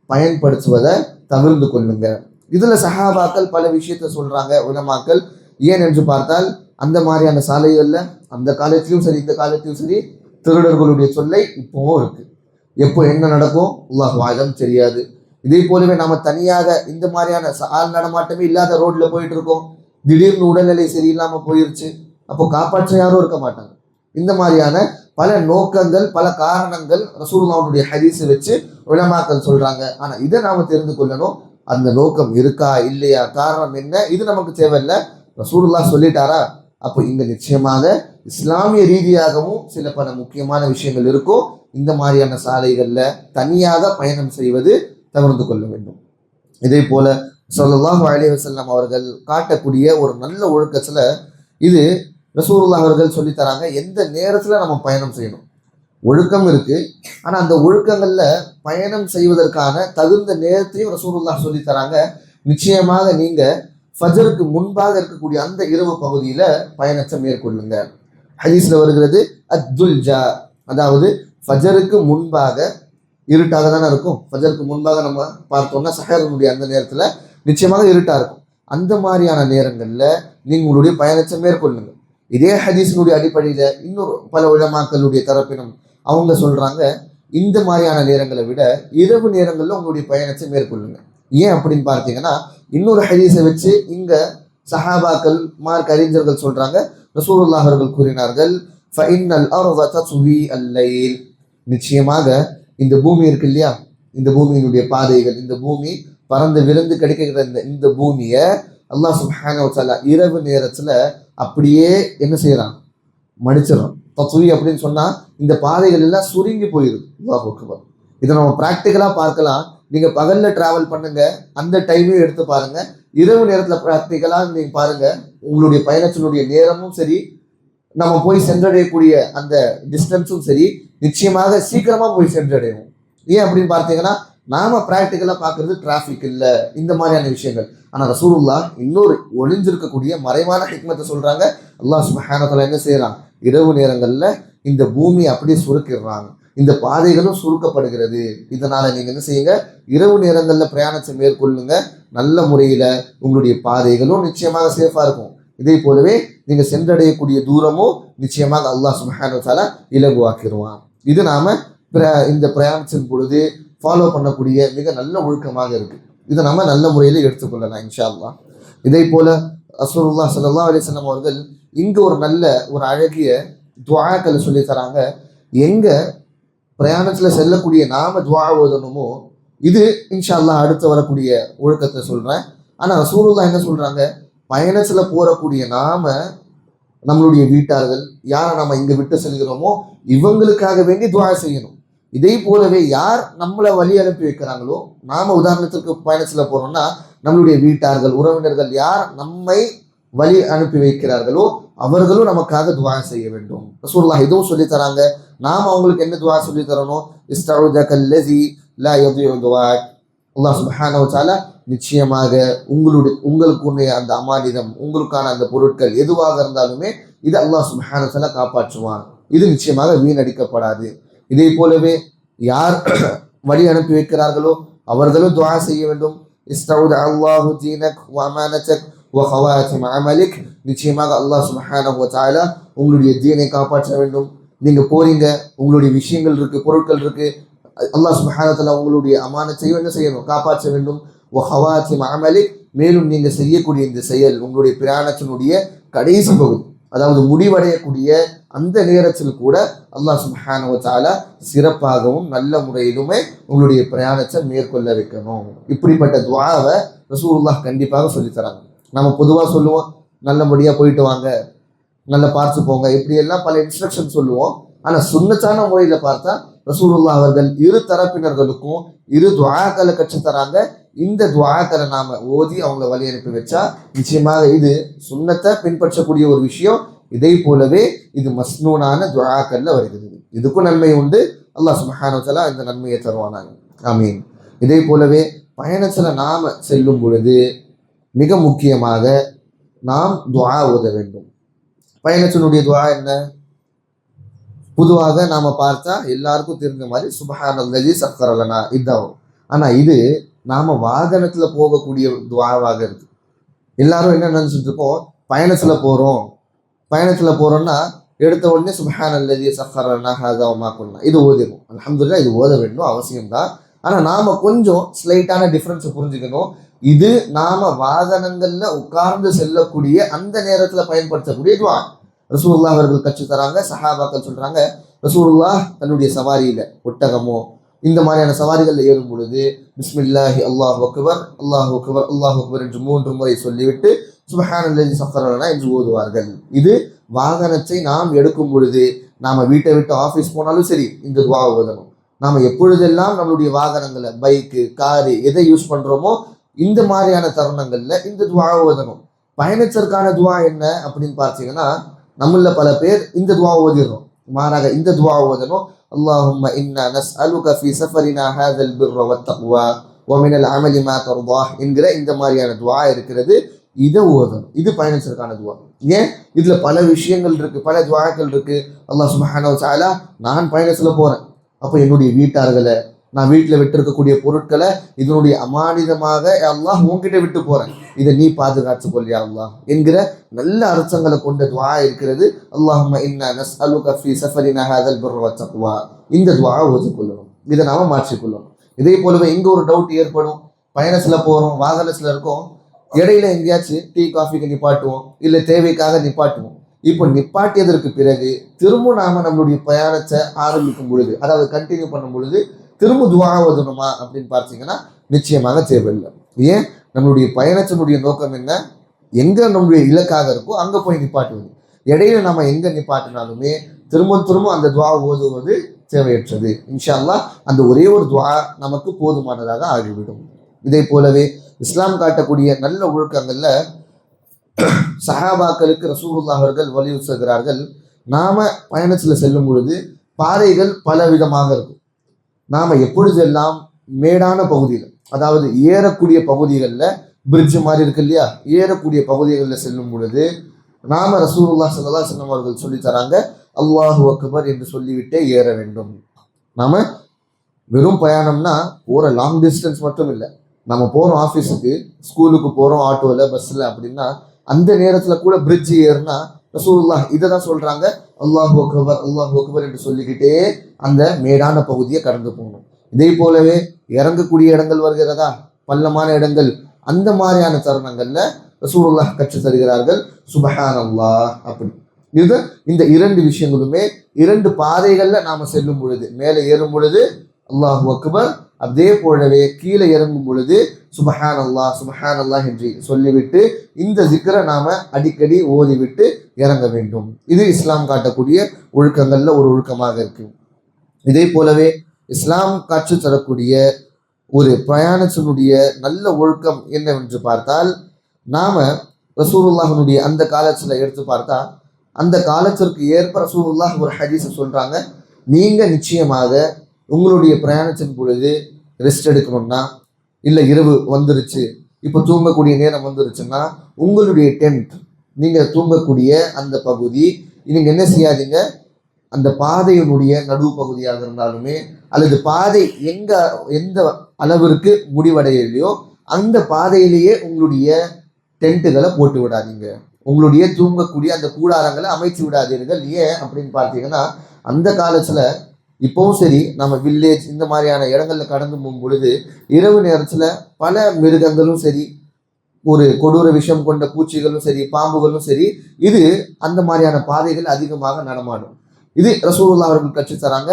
பயன்படுத்துவதை தவிர்த்து கொள்ளுங்க. இதுல சஹாபாக்கள் பல விஷயத்த சொல்றாங்க உலமாக்கள். ஏன் என்று பார்த்தால், அந்த மாதிரியான சாலைகள்ல அந்த காலத்திலும் சரி இந்த காலத்திலும் சரி திருடர்களுடைய சொல்லை இப்பவும் இருக்கு. எப்போ என்ன நடக்கும் அல்லாஹ் ஆலம் தெரியாது. இதே போலவே நாம தனியாக இந்த மாதிரியான ஆள் நடமாட்டமே இல்லாத ரோட்ல போயிட்டு இருக்கோம், திடீர்னு உடல்நிலை சரியில்லாம போயிருச்சு, அப்போ காப்பாற்ற யாரும் இருக்க மாட்டாங்க. இந்த மாதிரியான பல நோக்கங்கள், பல காரணங்கள் ரசூலுல்லாஹ்வுடைய ஹதீஸை வச்சு உலமாக்கள் சொல்றாங்க. ஆனா இதை நாம தெரிந்து கொள்ளணும், அந்த நோக்கம் இருக்கா இல்லையா, காரணம் என்ன, இது நமக்கு தேவையில்லை. ரசூலுல்லாஹ் சொல்லிட்டாரா, அப்போ இங்க நிச்சயமாக இஸ்லாமிய ரீதியாகவும் சில பல முக்கியமான விஷயங்கள் இருக்கும். இந்த மாதிரியான சாலைகள்ல தனியாக பயணம் செய்வது தவிர்த்து கொள்ள வேண்டும். இதே போல ஸல்லல்லாஹு அலைஹி வஸல்லம் அவர்கள் காட்டக்கூடிய ஒரு நல்ல ஒழுக்கத்துல இது ரசூலுல்லாஹ் அவர்கள் சொல்லித்தராங்க, எந்த நேரத்துல நம்ம பயணம் செய்யணும். ஒழுக்கம் இருக்கு, ஆனா அந்த ஒழுக்கங்கள்ல பயணம் செய்வதற்கான தகுந்த நேரத்தையும் ரசூலுல்லாஹ் சொல்லித்தராங்க. நிச்சயமாக நீங்க ஃபஜருக்கு முன்பாக இருக்கக்கூடிய அந்த இரவு பகுதியில பயணத்தை மேற்கொள்ளுங்க. ஹதீஸ்ல வருகிறது அத்துல்ஜா, அதாவது ஃபஜருக்கு முன்பாக இருட்டாக தானே இருக்கும். ஃபஜருக்கு முன்பாக நம்ம பார்த்தோம்னா சஹருடைய அந்த நேரத்துல நிச்சயமாக இருட்டா இருக்கும். அந்த மாதிரியான நேரங்கள்ல நீங்க உங்களுடைய பயணத்தை மேற்கொள்ளுங்க. இதே ஹதீஸினுடைய அடிப்படையில இன்னொரு பல உலமாக்களுடைய தரப்பினம் அவங்க சொல்றாங்க, இந்த மாதிரியான நேரங்களை விட இரவு நேரங்கள்ல உங்களுடைய பயணத்தை மேற்கொள்ளுங்க. ஏன் அப்படின்னு பார்த்தீங்கன்னா, இன்னொரு ஹதீஸை வச்சு இங்க சஹாபாக்கள் மார்க் அறிஞர்கள் சொல்றாங்க, ரசூலுல்லாஹ் அவர்கள் கூறினார்கள், ஃபஇன்னல் அர்த தத்வி அல்லைல், நிச்சயமாக இந்த பூமி இருக்கு இல்லையா, இந்த பூமியினுடைய பாதைகள், இந்த பூமி பறந்து விழுந்து கிடைக்கிற இந்த பூமியை அல்லாஹ் சுப்ஹானஹு வ தஆலா இரவு நேரத்துல அப்படியே என்ன செய்யறான், மடிச்சிடறான். தத்வி அப்படின்னு சொன்னா இந்த பாதைகள் எல்லாம் சுருங்கி போயிடுது. அல்லாஹ் அக்பர். இதை நம்ம ப்ராக்டிக்கலா பார்க்கலாம். நீங்க பகல்ல டிராவல் பண்ணுங்க, அந்த டைமையும் எடுத்து பாருங்க. இரவு நேரத்துல ப்ராக்டிக்கலா நீங்க பாருங்க, உங்களுடைய பயணத்தினுடைய நேரமும் சரி, நம்ம போய் சென்றடையக்கூடிய அந்த டிஸ்டன்ஸும் சரி, நிச்சயமாக சீக்கிரமா போய் சென்றடையும். ஏன் அப்படின்னு பார்த்தீங்கன்னா, நாம பிராக்டிக்கலா பார்க்கறது டிராஃபிக் இல்லை, இந்த மாதிரியான விஷயங்கள். ஆனால் ரசூலுல்லாஹ் இன்னொரு ஒளிஞ்சிருக்கக்கூடிய மறைவான ஹிக்மத்தை சொல்றாங்க. அல்லாஹ் சுப்ஹானஹு வ தஆலா என்ன செய்யறான், இரவு நேரங்கள்ல இந்த பூமி அப்படியே சுருக்கிடுறாங்க, இந்த பாதைகளும் சுருக்கப்படுகிறது. இதனால நீங்க என்ன செய்யுங்க, இரவு நேரங்கள்ல பிரயாணத்தை மேற்கொள்ளுங்க, நல்ல முறையில உங்களுடைய பாதைகளும் நிச்சயமாக சேஃபா இருக்கும். இதே போலவே நீங்க சென்றடையக்கூடிய தூரமும் நிச்சயமாக அல்லாஹ் சுப்ஹானஹு வ தஆலா இலகுவாக்கிடுவான். இது நாம இந்த பிரயாணத்தின் பொழுது ஃபாலோ பண்ணக்கூடிய மிக நல்ல ஒழுக்கமாக இருக்கு. இதை நம்ம நல்ல முறையில் எடுத்துக்கொள்ளலாம் இன்ஷா அல்லாஹ். இதே போல ரசூலுல்லாஹ் ஸல்லல்லாஹு அலைஹி வஸல்லம் அவர்கள் இங்கு ஒரு அழகிய துஆக்களை சொல்லி தராங்க. எங்க பிரயாணத்துல செல்லக்கூடிய நாம துஆ ஓதணுமோ, இது இன்ஷா அல்லாஹ் அடுத்து வரக்கூடிய ஒழுக்கத்தை சொல்றேன். ஆனா ரசூலுல்லாஹ் என்ன சொல்றாங்க, பயணத்துல போறக்கூடிய நாம நம்மளுடைய வீட்டார்கள் யாரை நம்ம இங்க விட்டு செல்கிறோமோ இவங்களுக்காக வேண்டி துஆ செய்யணும். இதே போலவே யார் நம்மளை வழி அனுப்பி வைக்கிறாங்களோ, நாம உதாரணத்திற்கு பயணத்துல போறோம்னா நம்மளுடைய வீட்டார்கள் உறவினர்கள் யார் நம்மை வழி அனுப்பி வைக்கிறார்களோ அவர்களும் நமக்காக துஆ செய்ய வேண்டும். ரசூலுல்லாஹ் இதுவும் சொல்லி தராங்க. நாம அவங்களுக்கு என்ன துஆ சொல்லி தரணும், இஸ்தஊதகல்லஸீ லா யதீஉ துஆக். அல்லாஹ் சுப்ஹானஹு வ தஆலா நிச்சயமாக உங்களுக்குரிய அந்த அமானிதம், உங்களுக்கான அந்த பொருட்கள் எதுவாக இருந்தாலுமே இது அல்லாஹ் சுப்ஹானஹு வ தஆலா காப்பாற்றுவான். இது நிச்சயமாக வீணடிக்கப்படாது. இதே போலவே யார் வழி அனுப்பி வைக்கிறார்களோ அவர்களும் துஆ செய்ய வேண்டும். இஸ்தஊத அல்லாஹு தீனக் வ அமானதக் வ ஹவாத்திம் அமலிக். நிச்சயமாக அல்லாஹ் சுப்ஹானஹு வ தஆலா உங்களுடைய தீனை காப்பாற்ற வேண்டும். நீங்க போறீங்க, உங்களுடைய விஷயங்கள் இருக்கு, பொருட்கள் இருக்கு, அல்லாஹ் சுப்ஹானஹு வ தஆலா உங்களுடைய அமானத்தையும் என்ன செய்யணும், காப்பாற்ற வேண்டும். வ ஹவாத்திம் அமலிக். மேலும் நீங்க செய்யக்கூடிய இந்த செயல் உங்களுடைய பிரயாணத்தினுடைய கடைசி பகுதி, அதாவது முடிவடையக்கூடிய அந்த நேரத்தில் கூட அல்லாஹ் சுப்ஹானஹு வ தஆலா சிறப்பாகவும் நல்ல முறையிலுமே உங்களுடைய பிரயாணத்தை மேற்கொள்ள வைக்கணும். இப்படிப்பட்ட துஆவை ரசூலுல்லாஹ் கண்டிப்பாக சொல்லித்தராங்க. நம்ம பொதுவாக சொல்லுவோம், நல்லபடியாக போயிட்டு வாங்க, நல்லா பார்த்து போங்க, இப்படியெல்லாம் பல இன்ஸ்ட்ரக்ஷன் சொல்லுவோம். ஆனால் சுன்னத்தான முறையில் பார்த்தா ரசூலுல்லாஹ் அவர்கள் இரு தரப்பினர்களுக்கும் இரு துஆக்களை கற்றுத்தராங்க. இந்த துஆக்களை நாம ஓதி அவங்களை வழி அனுப்பி வச்சா நிச்சயமாக இது சுன்னத்தை பின்பற்றக்கூடிய ஒரு விஷயம். இதே போலவே இது மஸ்னூனான துஆக்கள்ல வருகிறது. இதுக்கும் நன்மை உண்டு. அல்லாஹ் சுப்ஹானஹு வ தஆலா இந்த நன்மையை தருவானாங்க. ஆமீன். இதே போலவே பயணத்துல நாம செல்லும் பொழுது மிக முக்கியமாக நாம் துஆ ஓத வேண்டும். பயணத்தினுடைய துஆ என்ன? பொதுவாக நாம பார்த்தா எல்லாருக்கும் தெரிஞ்ச மாதிரி சுப்ஹானல்லஸீ சக்கர லனா இதான். ஆனா இது நாம வாகனத்துல போகக்கூடிய துஆவாக இருக்கு. எல்லாரும் என்ன நினைச்சிட்டு இருக்கோம், பயணத்துல போறோம்னா எடுத்த உடனே சுப்ஹானல்லஸீ சக்கர லனா ஹாஸா வ மா குன்னா இது ஓதணும். அல்ஹம்துலில்லாஹ், இது ஓத வேண்டும், அவசியம்தான். ஆனா நாம கொஞ்சம் ஸ்லைட்டான டிஃபரன்ஸ் புரிஞ்சுக்கணும். இது நாம வாகனங்கள்ல உட்கார்ந்து செல்லக்கூடிய அந்த நேரத்துல பயன்படுத்தக்கூடிய துஆ. ரசூலுல்லாஹ் அவர்கள் கற்று தராங்க. சஹாபாக்கள் சொல்றாங்க, ரசூலுல்லாஹ் தன்னுடைய சவாரியில ஒட்டகமோ இந்த மாதிரியான சவாரிகளில் ஏறும் பொழுது பிஸ்மில்லாஹி அல்லாஹு அக்பர் அல்லாஹு அக்பர் அல்லாஹு அக்பர் என்று 3 முறை சொல்லிவிட்டு சுப்ஹானல்லஸீ சக்கர லனா என்று ஓதுவார்கள். இது வாகனத்தை நாம் எடுக்கும் பொழுது, நாம வீட்டை விட்டு ஆஃபீஸ் போனாலும் சரி இந்த துஆ ஓதணும். நாம எப்பொழுதெல்லாம் நம்மளுடைய வாகனங்களை, பைக்கு, காரு எதை யூஸ் பண்றோமோ இந்த மாதிரியான தருணங்கள்ல இந்த துஆ ஓதணும். பயணத்திற்கான துஆ என்ன அப்படின்னு பார்த்தீங்கன்னா, நம்மள பல பேர் இந்த துஆ ஓதிடுறோம். மாறாக இந்த துஆ ஓதணும். அல்லாஹும்ம இன்னா நஸ்அலுக ஃபீ சஃபரினா ஹாதல் பிர்ர வத் தக்வா வ மினல் அமலி மா தர்தாஹ் என்கிற இந்த மாதிரியான துஆ இருக்கிறது. இதை ஓதணும். இது பயணத்திற்கான துஆ. ஏன், இதுல பல விஷயங்கள் இருக்கு, பல துஆக்கள் இருக்கு. அல்லாஹ் சுப்ஹானஹு வ தஆலா, நான் பயணத்துல போறேன், அப்போ என்னுடைய வீட்டார்களை, நான் வீட்டில் விட்டிருக்கக்கூடிய பொருட்களை இதனுடைய அமானிதமாக அல்லாஹ் உன்கிட்ட விட்டு போறேன், இதை நீ பாதுகாத்து கொள்ளியா அல்லாஹ் என்கிற நல்ல அர்த்தங்களை கொண்ட துஆ இருக்கிறது. அல்லாஹும்ம இன்னா நஸ்அலுக ஃபீ சஃபரினா ஹாதல் பிர்ர வத் தக்வா. இந்த துஆ ஓதிக்கொள்ளணும். இதை நாம மாற்றிக்கொள்ளணும். இதே போலவே இங்க ஒரு டவுட் ஏற்படும். பயணத்துல போறோம், வாகனத்துல இருக்கோம், இடையில எங்கேயாச்சும் டீ காஃபிக்கு நிப்பாட்டுவோம், இல்லை தேவைக்காக நிப்பாட்டுவோம். இப்போ நிப்பாட்டியதற்கு பிறகு திரும்ப நாம நம்மளுடைய பயணத்தை ஆரம்பிக்கும் பொழுது, அதாவது கண்டினியூ பண்ணும் பொழுது திரும்ப துஆ ஓதணுமா அப்படின்னு பார்த்தீங்கன்னா நிச்சயமாக தேவையில்லை. ஏன், நம்மளுடைய பயணத்தினுடைய நோக்கம் என்ன, எங்க நம்மளுடைய இலக்காக இருக்கோ அங்க போய் நிப்பாட்டுவது. இடையில நம்ம எங்க நிப்பாட்டினாலுமே திரும்ப அந்த துஆ ஓதுவது தேவையற்றது. இன்ஷா அல்லாஹ் அந்த ஒரே ஒரு துஆ நமக்கு போதுமானதாக ஆகிவிடும். இதே போலவே இஸ்லாம் காட்டக்கூடிய நல்ல ஒழுக்கங்கள்ல சஹாபாக்களுக்கு ரசூலுல்லாஹ் அவர்கள் வலியுறுத்துகிறார்கள். நாம பயணத்தில் செல்லும் பொழுது பாதைகள் பல விதமாக இருக்கும். நாம எப்பொழுதெல்லாம் மேடான பகுதியில், அதாவது ஏறக்கூடிய பகுதிகளில், பிரிட்ஜ் மாதிரி இருக்கு இல்லையா, ஏறக்கூடிய பகுதிகளில் செல்லும் பொழுது நாம ரசூலுல்லாஹ் ஸல்லல்லாஹு அலைஹி வஸல்லம் அவர்கள் சொல்லி தராங்க, அல்லாஹு அக்பர் என்று சொல்லிவிட்டே ஏற வேண்டும். நாம வெறும் பயணம்னா போற லாங் டிஸ்டன்ஸ் மட்டும் இல்லை, நம்ம போறோம் ஆஃபீஸுக்கு, ஸ்கூலுக்கு போறோம் ஆட்டோவில், பஸ்ஸில் அப்படின்னா அந்த நேரத்தில் கூட பிரிட்ஜ் ஏறுனா ரசூலுல்லாஹ் இதை தான் சொல்றாங்க, அல்லாஹு அக்பர் அல்லாஹு அக்பர் என்று சொல்லிக்கிட்டே அந்த மேடான பகுதியை கடந்து போகணும். இதே போலவே இறங்கக்கூடிய இடங்கள் வருகிறதா, பள்ளமான இடங்கள், அந்த மாதிரியான தருணங்கள்ல ரசூலுல்லாஹ் கற்றுத் தருகிறார்கள் சுப்ஹானல்லாஹ் அப்படி. இது இந்த இரண்டு விஷயங்களுமே இரண்டு பாதைகள்ல நாம செல்லும் பொழுது, மேலே ஏறும் பொழுது அல்லாஹு அக்பர், அதே போலவே கீழே இறங்கும் பொழுது சுப்ஹானல்லாஹ் சுப்ஹானல்லாஹ் என்று சொல்லிவிட்டு இந்த ஜிக்ரை நாம அடிக்கடி ஓதிவிட்டு இறங்க வேண்டும். இது இஸ்லாம் காட்டக்கூடிய ஒழுக்கங்கள்ல ஒரு ஒழுக்கமாக இருக்கு. இதே போலவே இஸ்லாம் காற்று தரக்கூடிய ஒரு பிரயாணத்தினுடைய நல்ல ஒழுக்கம் என்னவென்று பார்த்தால், நாம ரசூலுல்லாஹினுடைய அந்த காலத்தில் எடுத்து பார்த்தா, அந்த காலத்திற்கு ஏற்ப ரசூலுல்லாஹ் ஒரு ஹதீஸை சொல்றாங்க, நீங்க நிச்சயமாக உங்களுடைய பிரயாணத்தின் பொழுது ரெஸ்ட் எடுக்கணும்னா, இல்லை இரவு வந்துருச்சு, இப்போ தூங்கக்கூடிய நேரம் வந்துருச்சுன்னா, உங்களுடைய டென்ட், நீங்க தூங்கக்கூடிய அந்த பகுதி, நீங்க என்ன செய்யாதீங்க, அந்த பாதையினுடைய நடுவு பகுதியாக இருந்தாலுமே அல்லது பாதை எந்த அளவிற்கு முடிவடையலையோ அந்த பாதையிலேயே உங்களுடைய டென்ட்டுகளை போட்டு விடாதீங்க, உங்களுடைய தூங்கக்கூடிய அந்த கூடாரங்களை அமைச்சு விடாதீர்கள். ஏன் அப்படின்னு பார்த்தீங்கன்னா, அந்த காலத்துல இப்போவும் சரி, நம்ம வில்லேஜ் இந்த மாதிரியான இடங்கள்ல கடந்து போகும் பொழுது இரவு நேரத்துல பல மிருகங்களும் சரி, ஒரு கொடூர விஷம் கொண்ட பூச்சிகளும் சரி, பாம்புகளும் சரி, இது அந்த மாதிரியான பாதைகள் அதிகமாக நடமாடும். இது ரசூலுல்லாஹ் அவர்கள் கற்று தராங்க.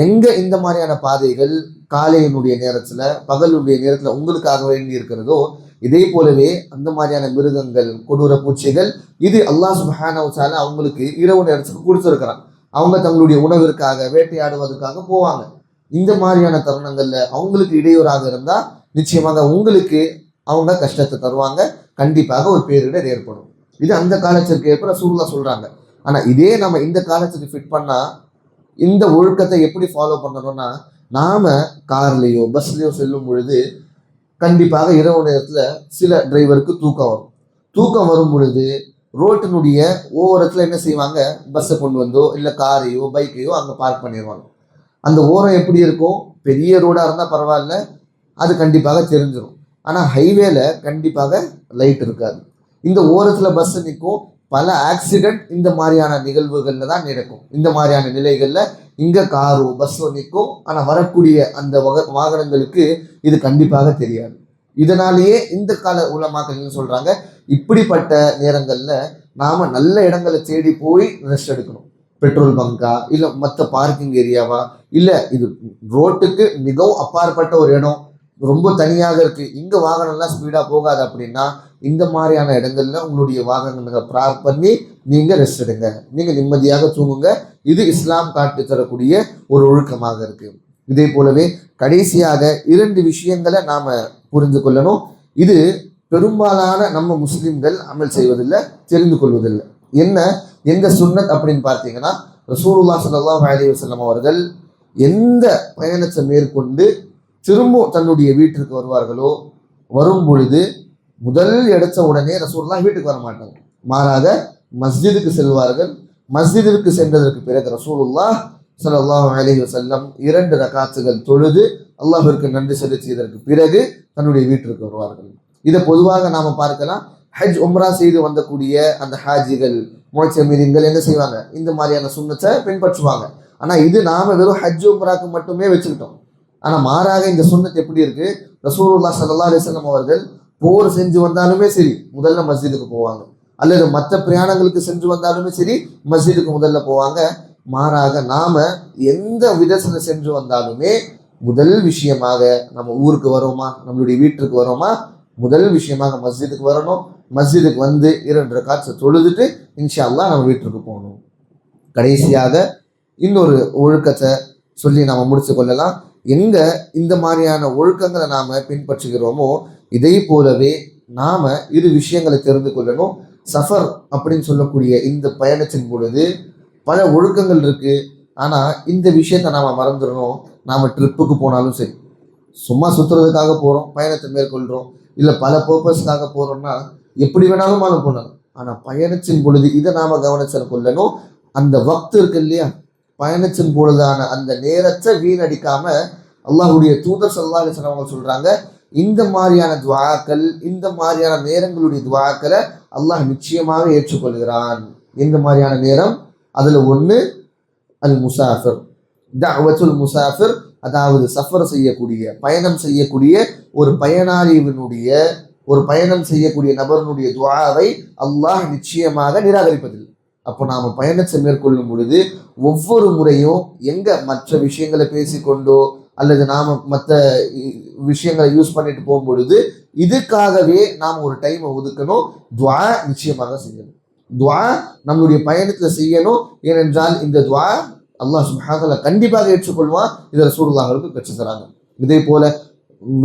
எங்க இந்த மாதிரியான பாதைகள் காலையினுடைய நேரத்துல, பகலுடைய நேரத்துல உங்களுக்காக வேண்டி இருக்கிறதோ, இதே போலவே அந்த மாதிரியான மிருகங்கள், கொடூர பூச்சிகள், இது அல்லாஹ் சுப்ஹானஹு வ தஆலா அவங்களுக்கு இரவு நேரத்துக்கு கொடுத்துருக்கிறான். அவங்க தங்களுடைய உணவிற்காக வேட்டையாடுவதற்காக போவாங்க. இந்த மாதிரியான தருணங்கள்ல அவங்களுக்கு இடையூறாக இருந்தா நிச்சயமாக உங்களுக்கு அவங்க கஷ்டத்தை தருவாங்க, கண்டிப்பாக ஒரு பேரிடர் ஏற்படும். இது அந்த காலத்திற்கு ஏற்ப ரசூலுல்லாஹ் சொல்றாங்க. ஆனா இதே நம்ம இந்த காலத்துக்கு ஃபிட் பண்ணா இந்த ஒழுக்கத்தை எப்படி ஃபாலோ பண்ணணும்னா, நாம கார்லேயோ பஸ்லேயோ செல்லும் பொழுது கண்டிப்பாக இரவு நேரத்தில் சில டிரைவருக்கு தூக்கம் வரும். தூக்கம் வரும் பொழுது ரோட்டினுடைய ஓரத்தில் என்ன செய்வாங்க, பஸ்ஸை கொண்டு வந்தோ இல்லை காரையோ பைக்கையோ அங்கே பார்க் பண்ணிடுவாங்க. அந்த ஓரம் எப்படி இருக்கும், பெரிய ரோடாக இருந்தால் பரவாயில்ல, அது கண்டிப்பாக தெரிஞ்சிடும். ஆனால் ஹைவேல கண்டிப்பாக லைட் இருக்காது. இந்த ஓரத்தில் பஸ் நிற்கும். பல ஆக்சிடென்ட் இந்த மாதிரியான நிகழ்வுகள்ல தான் நடக்கும். இந்த மாதிரியான நிலைகள்ல இங்க காரோ பஸ்ஸோ நிற்கும், ஆனால் வரக்கூடிய அந்த வாகனங்களுக்கு இது கண்டிப்பாக தெரியாது. இதனாலேயே இந்த கால உலமாக்கள் என்ன சொல்றாங்க, இப்படிப்பட்ட நேரங்கள்ல நாம நல்ல இடங்களை தேடி போய் ரெஸ்ட் எடுக்கணும். பெட்ரோல் பங்கா, இல்லை மற்ற பார்க்கிங் ஏரியாவா, இல்லை இது ரோட்டுக்கு மிகவும் அப்பாற்பட்ட ஒரு இடம், ரொம்ப தனியாக இருக்கு, இங்க வாகனம்லாம் ஸ்பீடா போகாது அப்படின்னா இந்த மாதிரியான இடங்கள்ல உங்களுடைய வாகனங்களை பார்க் பண்ணி நீங்க ரெஸ்ட் எடுங்க, நீங்க நிம்மதியாக தூங்குங்க. இது இஸ்லாம் காட்டி தரக்கூடிய ஒரு ஒழுக்கமாக இருக்கு. இதே போலவே கடைசியாக இரண்டு விஷயங்களை நாம புரிந்து கொள்ளணும். இது பெரும்பாலான நம்ம முஸ்லிம்கள் அமல் செய்வதில்லை, தெரிந்து கொள்வதில்லை. என்ன எந்த சுன்னத் அப்படின்னு பார்த்தீங்கன்னா, ரசூலுல்லாஹ் ஸல்லல்லாஹு அலைஹி வஸல்லம் அவர்கள் எந்த பயணத்தை மேற்கொண்டு திரும்ப தன்னுடைய வீட்டிற்கு வருவார்களோ, வரும் பொழுது முதல் எடுத்த உடனே ரசூலுல்லாஹ் வீட்டுக்கு வர மாட்டாங்க, மாறாக மஸ்ஜிதுக்கு செல்வார்கள். மஸ்ஜிதிற்கு சென்றதற்கு பிறகு ரசூலுல்லாஹ் ஸல்லல்லாஹு அலைஹி வஸல்லம் 2 ரகாத்துகள் தொழுது அல்லாஹ்விற்கு நன்றி செலுத்தியதற்கு பிறகு தன்னுடைய வீட்டிற்கு வருவார்கள். இதை பொதுவாக நாம பார்க்கலாம். ஹஜ் உம்ரா செய்து வந்தக்கூடிய அந்த ஹாஜிகள், முஅத்தமிரீன்கள் என்ன செய்வாங்க, இந்த மாதிரியான சுன்னத்தை பின்பற்றுவாங்க. ஆனா இது நாம வெறும் ஹஜ் உம்ராக்கு மட்டுமே வச்சுக்கிட்டோம். ஆனா மாறாக இந்த சுன்னத் எப்படி இருக்கு, ரசூலுல்லாஹ் ஸல்லல்லாஹு அலைஹி வஸல்லம் அவர்கள் போர் செஞ்சு வந்தாலுமே சரி முதல்ல மஸ்ஜிதுக்கு போவாங்க, அல்லது மற்ற பிரயாணங்களுக்கு சென்று வந்தாலுமே சரி மஸ்ஜிதுக்கு முதல்ல போவாங்க. மாறாக நாம எந்த விதத்தில் சென்று வந்தாலுமே முதல் விஷயமாக நம்ம ஊருக்கு வரோமா, நம்மளுடைய வீட்டுக்கு வரோமா, முதல் விஷயமாக மஸ்ஜிதுக்கு வரணும். மஸ்ஜிதுக்கு வந்து 2 ரக்காத் தொழுதுட்டு இன்ஷா அல்லாஹ் நம்ம வீட்டுக்கு போகணும். கடைசியாக இன்னொரு ஒழுக்கத்தை சொல்லி நாம முடிச்சு கொள்ளலாம். எங்க இந்த மாதிரியான ஒழுக்கங்களை நாம பின்பற்றுகிறோமோ இதை போலவே நாம இரு விஷயங்களை தெரிந்து கொள்ளணும். சஃபர் அப்படின்னு சொல்லக்கூடிய இந்த பயணத்தின் பொழுது பல ஒழுக்கங்கள் இருக்கு. ஆனால் இந்த விஷயத்தை நாம் மறந்துடணும். நாம் ட்ரிப்புக்கு போனாலும் சரி, சும்மா சுற்றுறதுக்காக போகிறோம், பயணத்தை மேற்கொள்கிறோம், இல்லை பல பர்பஸ்க்காக போகிறோம்னா எப்படி வேணாலும் போனாலும், ஆனால் பயணத்தின் பொழுது இதை நாம் கவனிச்சல் கொள்ளணும். அந்த வக்து இருக்கு இல்லையா, பயணத்தின் பொழுதான அந்த நேரத்தை வீணடிக்காம அல்லாஹ்வுடைய தூதர் ஸல்லல்லாஹு அலைஹி வஸல்லம் அவங்க சொல்றாங்க, இந்த மாதிரியான துஆக்கள், இந்த மாதிரியான நேரங்களுடைய துஆக்களை அல்லாஹ் நிச்சயமாக ஏற்றுக்கொள்கிறான். இந்த மாதிரியான நேரம் அதுல ஒன்று அல் முசாஃபிர், தஅவத்துல் முசாஃபிர், அதாவது சஃபர் செய்யக்கூடிய, பயணம் செய்யக்கூடிய ஒரு பயனாளியினுடைய, ஒரு பயணம் செய்யக்கூடிய நபர்களுடைய துஆவை அல்லாஹ் நிச்சயமாக நிராகரிப்பதில்லை. அப்போ நாம் பயணத்தை மேற்கொள்ளும் பொழுது ஒவ்வொரு முறையும் எங்க மற்ற விஷயங்களை பேசிக்கொண்டோ அல்லது நாம் மற்ற விஷயங்களை யூஸ் பண்ணிட்டு போகும் பொழுது இதுக்காகவே நாம் ஒரு டைமை ஒதுக்கணும். துஆ நிச்சயமாக செய்யணும். துஆ நம்மளுடைய பயணத்தில் செய்யணும். ஏனென்றால் இந்த துஆ அல்லாஹ் சுப்ஹானஹு வ தஆலா கண்டிப்பாக ஏற்றுக்கொள்வான். இதை ரசூலுல்லாஹி அவர்களுக்கு கற்றுத் தராங்க. இதே போல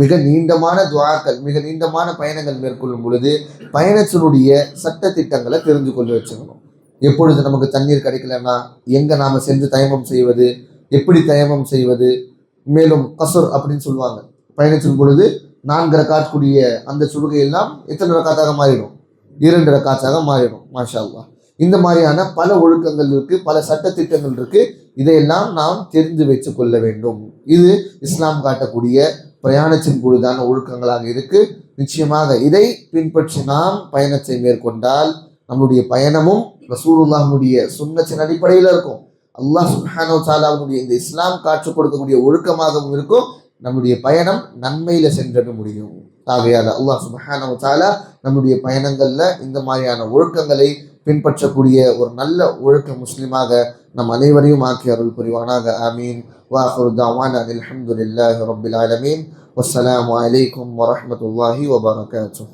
மிக நீண்டமான துஆக்கள், மிக நீண்டமான பயணங்கள் மேற்கொள்ளும் பொழுது பயணத்தினுடைய சட்ட திட்டங்களை தெரிந்து கொள்ள வச்சுக்கணும். எப்பொழுது நமக்கு தண்ணீர் கிடைக்கலன்னா எங்க நாம சென்று தயமம் செய்வது, எப்படி தயமம் செய்வது, மேலும் கசுர் அப்படின்னு சொல்லுவாங்க. பயணத்தின் பொழுது 4 ரக்காத் கூடிய அந்த சுடுகை எல்லாம் எத்தனை ரக்காத்தாக மாறிடும்? 2 ரக்காத்தாக மாறிடும். மாஷா அல்லாஹ். இந்த மாதிரியான பல ஒழுக்கங்கள் இருக்கு, பல சட்ட திட்டங்கள் இருக்கு. இதையெல்லாம் நாம் தெரிந்து வைத்து கொள்ள வேண்டும். இது இஸ்லாம் காட்டக்கூடிய பிரயாணத்தின் பொழுதான ஒழுக்கங்களாக இருக்கு. நிச்சயமாக இதை பின்பற்றி நாம் பயணத்தை மேற்கொண்டால் நம்முடைய பயணமும் ரசூலுல்லாஹ்வுடைய சுன்னத்தின் அடிப்படையில் இருக்கும். அல்லாஹ் சுப்ஹானஹு வ தஆலாவுடைய இந்த இஸ்லாம் காற்றுக் கொடுக்கக்கூடிய ஒழுக்கமாகவும் இருக்கும். நம்முடைய பயணம் நன்மையில சென்றட முடியும். ஆகையால் அல்லாஹ் சுப்ஹானஹு வ தஆலா நம்முடைய பயணங்கள்ல இந்த மாதிரியான ஒழுக்கங்களை பின்பற்றக்கூடிய ஒரு நல்ல ஒழுக்க முஸ்லிமாக நம் அனைவரையும் ஆக்கி அருள் புரிவானாக. ஆமீன். வாஹிரு தஅவானா அல்ஹம்துலில்லாஹி ரப்பில் ஆலமீன். வஸ்ஸலாமு அலைக்கும் வரஹ்மத்துல்லாஹி வபரகாத்துஹு.